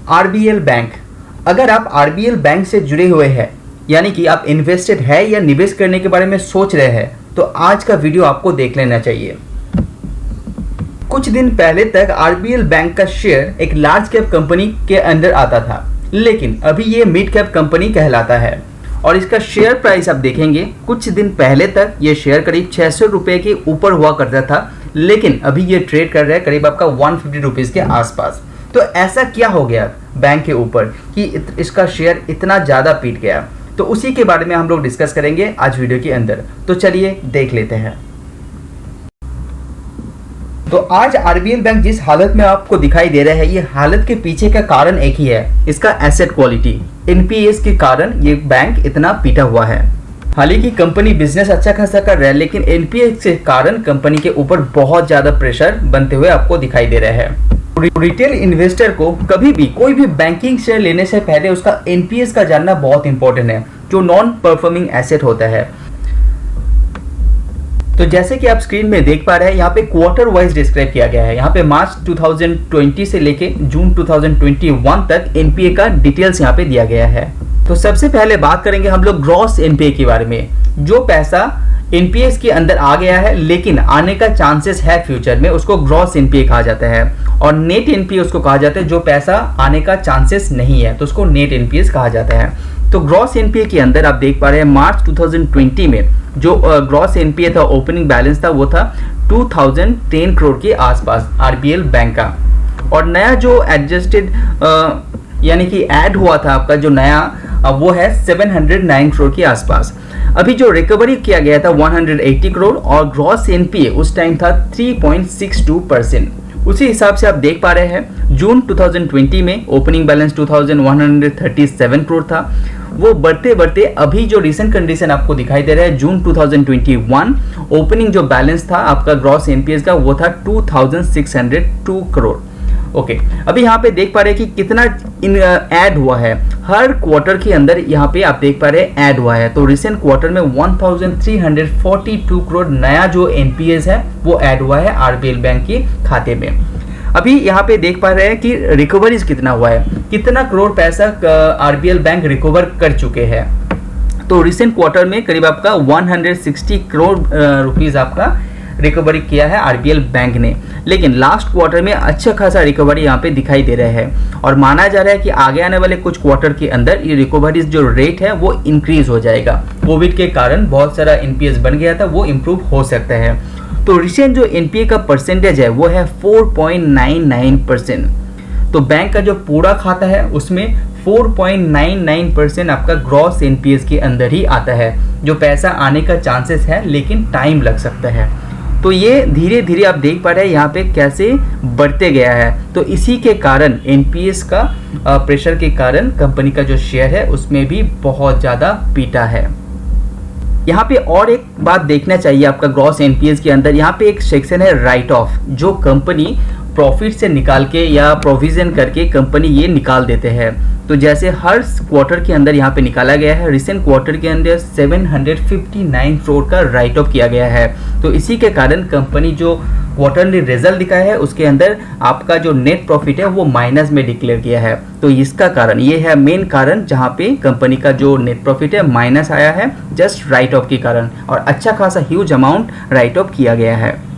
RBL bank. अगर आप RBL bank से जुड़े हुए हैं, यानी कि आप इन्वेस्टेड है या निवेश करने के बारे में सोच रहे हैं, तो आज का वीडियो आपको देख लेना चाहिए। कुछ दिन पहले तक आरबीएल बैंक का शेयर एक लार्ज कैप कंपनी के अंदर आता था, लेकिन अभी ये मिड कैप कंपनी कहलाता है और इसका शेयर प्राइस आप देखेंगे, कुछ दिन पहले तक ये शेयर करीब 600 रुपये के ऊपर हुआ करता था, लेकिन अभी ये ट्रेड कर रहा है करीब आपका 150 रुपीज़ के आसपास। तो ऐसा क्या हो गया बैंक के ऊपर कि इसका शेयर इतना ज़्यादा पीट गया? तो उसी के बारे में हम लोग डिस्कस करेंगे आज वीडियो के अंदर। तो चलिए देख लेते हैं। तो आज आरबीएल बैंक जिस हालत में आपको दिखाई दे रहा है, ये हालत के पीछे का कारण एक ही है, इसका एसेट क्वालिटी। एनपीएस के कारण ये बैंक इतना पीटा हुआ है। हालांकि कंपनी बिजनेस अच्छा खासा कर रहा है, लेकिन एनपीएस के कारण कंपनी के ऊपर बहुत ज्यादा प्रेशर बनते हुए आपको दिखाई दे रहा है। रिटेल इन्वेस्टर को कभी भी कोई भी बैंकिंग शेयर लेने से पहले उसका एनपीएस का जानना बहुत इंपॉर्टेंट है, जो नॉन परफॉर्मिंग एसेट होता है। तो जैसे कि आप स्क्रीन में देख पा रहे हैं, यहाँ पे क्वार्टर वाइज डिस्क्राइब किया गया है। यहाँ पे मार्च 2020 से लेके जून 2021 तक एनपीए का डिटेल्स यहाँ पे दिया गया है। तो सबसे पहले बात करेंगे हम लोग ग्रॉस एनपीए के बारे में। जो पैसा एनपीएस के अंदर आ गया है लेकिन आने का चांसेस है फ्यूचर में, उसको ग्रॉस एनपीए कहा जाता है। और नेट एनपीए उसको कहा जाता है जो पैसा आने का चांसेस नहीं है, तो उसको नेट एनपीएस कहा जाता है। तो ग्रॉस एनपीए के अंदर आप देख पा रहे हैं मार्च 2020 में जो ग्रॉस एनपीए था, ओपनिंग बैलेंस था, वो था 2010 करोड़ के आसपास आरबीएल बैंक का। और नया जो एडजस्टेड यानी कि ऐड हुआ था आपका जो नया, वो है 709 करोड़ के आसपास। अभी जो रिकवरी किया गया था 180 करोड़ और ग्रॉस एनपीए उस टाइम था 3.62%। उसी हिसाब से आप देख पा रहे हैं जून 2020 में ओपनिंग बैलेंस 2137 करोड़ था। वो बढ़ते बढ़ते अभी जो रिसेंट कंडीशन आपको दिखाई दे रहा है, जून 2021 ओपनिंग जो बैलेंस था आपका ग्रॉस एनपीएस का, वो था 2602 करोड़। ओके, अभी यहाँ पे देख पा रहे हैं कि कितना ऐड हुआ है हर क्वार्टर के अंदर। यहाँ पे आप देख पा रहे हैं ऐड हुआ है। तो रिसेंट क्वार्टर में 1342 करोड़ नया जो एनपीएस है वो ऐड हुआ है आरबीएल बैंक के खाते में। अभी यहाँ पे देख पा रहे हैं कि रिकवरीज कितना हुआ है, कितना करोड़ पैसा आरबीएल बैंक रिकवर कर चुके हैं। तो रिसेंट क्वार्टर में करीब आपका 160 करोड़ रुपीज आपका रिकवरी किया है आरबीएल बैंक ने। लेकिन लास्ट क्वार्टर में अच्छा खासा रिकवरी यहाँ पे दिखाई दे रहा है और माना जा रहा है कि आगे आने वाले कुछ क्वार्टर के अंदर ये रिकवरीज जो रेट है वो इंक्रीज हो जाएगा। कोविड के कारण बहुत सारा एनपीएस बन गया था, वो इम्प्रूव हो सकता है। तो रिसेंट जो एनपीए का परसेंटेज है वो है 4.99%। तो बैंक का जो पूरा खाता है उसमें 4.99% आपका ग्रॉस एनपीएस के अंदर ही आता है, जो पैसा आने का चांसेस है लेकिन टाइम लग सकता है। तो ये धीरे धीरे आप देख पा रहे हैं यहाँ पे कैसे बढ़ते गया है। तो इसी के कारण एनपीएस का प्रेशर के कारण कंपनी का जो शेयर है उसमें भी बहुत ज़्यादा पीटा है। यहाँ पे और एक बात देखना चाहिए आपका ग्रॉस एनपीएस के अंदर, यहाँ पे एक सेक्शन है राइट ऑफ, जो कंपनी प्रॉफिट से निकाल के या प्रोविजन करके कंपनी ये निकाल देते हैं। तो जैसे हर क्वार्टर के अंदर यहाँ पे निकाला गया है, रिसेंट क्वार्टर के अंदर 759 करोड़ का राइट ऑफ किया गया है। तो इसी के कारण कंपनी जो क्वार्टरली रिजल्ट दिखाया है उसके अंदर आपका जो नेट प्रॉफिट है वो माइनस में डिक्लेयर किया है। तो इसका कारण ये है, मेन कारण जहाँ पे कंपनी का जो नेट प्रॉफिट है माइनस आया है जस्ट राइट ऑफ के कारण, और अच्छा खासा ह्यूज अमाउंट राइट ऑफ किया गया है।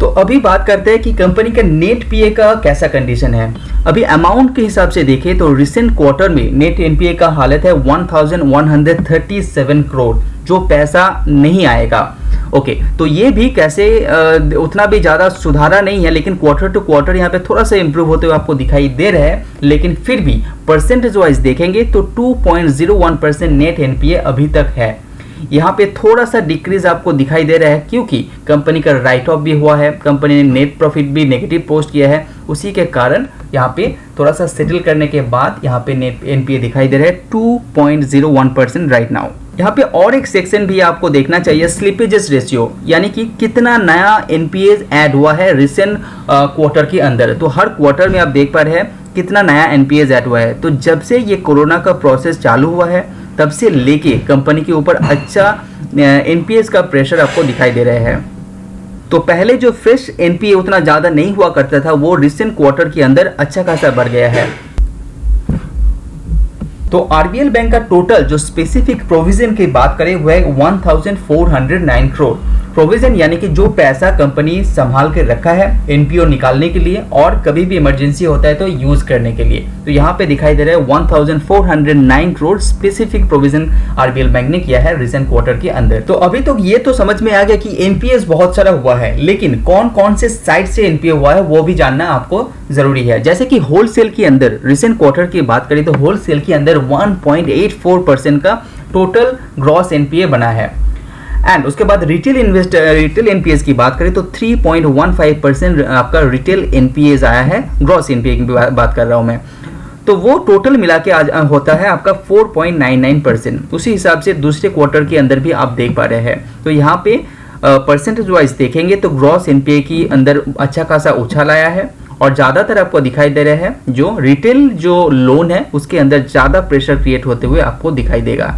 तो अभी बात करते हैं कि कंपनी का नेट पीए का कैसा कंडीशन है। अभी अमाउंट के हिसाब से देखें तो रिसेंट क्वार्टर में नेट एनपीए का हालत है 1137 करोड़, जो पैसा नहीं आएगा। ओके, तो ये भी कैसे उतना भी ज़्यादा सुधारा नहीं है, लेकिन क्वार्टर टू क्वार्टर यहाँ पे थोड़ा सा इंप्रूव होते हुए आपको दिखाई दे रहा है। लेकिन फिर भी परसेंटेज वाइज देखेंगे तो 2.01% नेट एनपीए अभी तक है। यहाँ पे थोड़ा सा डिक्रीज आपको दिखाई दे रहा है क्योंकि कंपनी का राइट ऑफ भी हुआ है, कंपनी ने नेट प्रॉफिट भी नेगेटिव पोस्ट किया है। उसी के कारण यहाँ पे थोड़ा सा सेटल करने के बाद यहाँ पे नेट एनपीए दिखाई दे रहा है 2.01% राइट नाउ। यहाँ पे और एक सेक्शन भी आपको देखना चाहिए, स्लिपेजेस रेशियो, यानी कि कितना नया एनपीए ऐड हुआ है रिसेंट क्वार्टर के अंदर। तो हर क्वार्टर में आप देख पा रहे हैं कितना नया एनपीए ऐड हुआ है। तो जब से ये कोरोना का प्रोसेस चालू हुआ है तब से लेके कंपनी के ऊपर अच्छा एनपीएस का प्रेशर आपको दिखाई दे रहा है। तो पहले जो फ्रेश एनपीए उतना ज़्यादा नहीं हुआ करता था, वो रिसेंट क्वार्टर के अंदर अच्छा खासा बढ़ गया है। तो आरबीएल बैंक का टोटल जो स्पेसिफिक प्रोविजन की बात करें वो है 1409 करोड़ प्रोविजन, यानी कि जो पैसा कंपनी संभाल के रखा है एनपीओ निकालने के लिए और कभी भी इमरजेंसी होता है तो यूज करने के लिए। तो यहाँ पे दिखाई दे रहा है 1409 crore specific provision RBL bank ने किया है रिसेंट क्वार्टर के अंदर। तो अभी तो ये तो समझ में आ गया कि एनपीएस बहुत सारा हुआ है, लेकिन कौन कौन से साइड से एनपीए हुआ है वो भी जानना आपको जरूरी है। जैसे कि होलसेल के अंदर रिसेंट क्वार्टर की बात करें तो होलसेल के अंदर 1.84% का टोटल ग्रॉस एनपीए बना है। एंड उसके बाद रिटेल एनपीएस की बात करें तो 3.15% आपका रिटेल एनपीएस आया है, ग्रॉस एनपीए की बात कर रहा हूं मैं। तो वो टोटल मिला के आज होता है आपका 4.99%। उसी हिसाब से दूसरे क्वार्टर के अंदर भी आप देख पा रहे हैं। तो यहाँ पे परसेंटेज वाइज देखेंगे तो ग्रॉस एनपीए की अंदर अच्छा खासा उछाल आया है और ज़्यादातर आपको दिखाई दे रहा है जो रिटेल जो लोन है उसके अंदर ज़्यादा प्रेशर क्रिएट होते हुए आपको दिखाई देगा।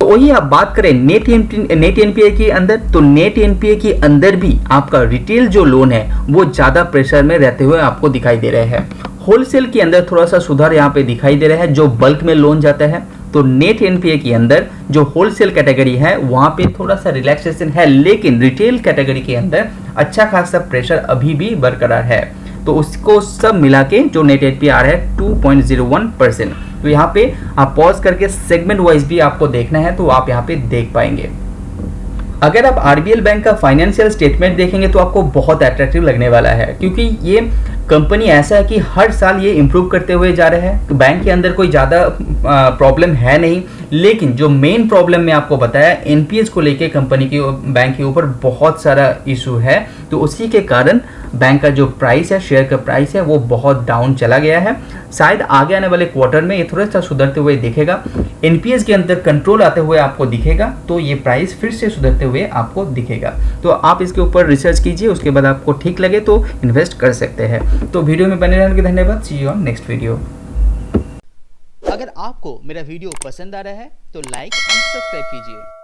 तो वही आप बात करें नेट एनपीए के अंदर, तो नेट एनपीए के अंदर भी आपका रिटेल जो लोन है वो ज़्यादा प्रेशर में रहते हुए आपको दिखाई दे रहे हैं। होलसेल के अंदर थोड़ा सा सुधार यहाँ पे दिखाई दे रहा है जो बल्क में लोन जाता है। तो नेट एनपीए के अंदर जो होलसेल कैटेगरी है वहाँ पे थोड़ा सा रिलैक्सेशन है, लेकिन रिटेल कैटेगरी के अंदर अच्छा खासा प्रेशर अभी भी बरकरार है। तो उसको सब मिला के जो नेट एनपीए आ रहा है 2.01%। तो यहाँ पे आप पॉज करके सेगमेंट वाइज भी आपको देखना है तो आप यहाँ पे देख पाएंगे। अगर आप आरबीएल बैंक का फाइनेंशियल स्टेटमेंट देखेंगे तो आपको बहुत अट्रैक्टिव लगने वाला है, क्योंकि ये कंपनी ऐसा है कि हर साल ये इम्प्रूव करते हुए जा रहे हैं। तो बैंक के अंदर कोई ज़्यादा प्रॉब्लम है नहीं, लेकिन जो मेन प्रॉब्लम मैं आपको बताया एनपीएस को लेके कंपनी की बैंक के ऊपर बहुत सारा इशू है। तो उसी के कारण बैंक का जो प्राइस है, शेयर का प्राइस है, वो बहुत डाउन चला गया है। शायद आगे आने वाले क्वार्टर में ये थोड़ा सा सुधरते हुए दिखेगा, एनपीएस के अंदर कंट्रोल आते हुए आपको दिखेगा, तो ये प्राइस फिर से सुधरते हुए आपको दिखेगा। तो आप इसके ऊपर रिसर्च कीजिए, उसके बाद आपको ठीक लगे तो इन्वेस्ट कर सकते हैं। तो वीडियो में बने रहने के धन्यवाद। सी यू ऑन नेक्स्ट वीडियो। अगर आपको मेरा वीडियो पसंद आ रहा है तो लाइक एंड सब्सक्राइब कीजिए।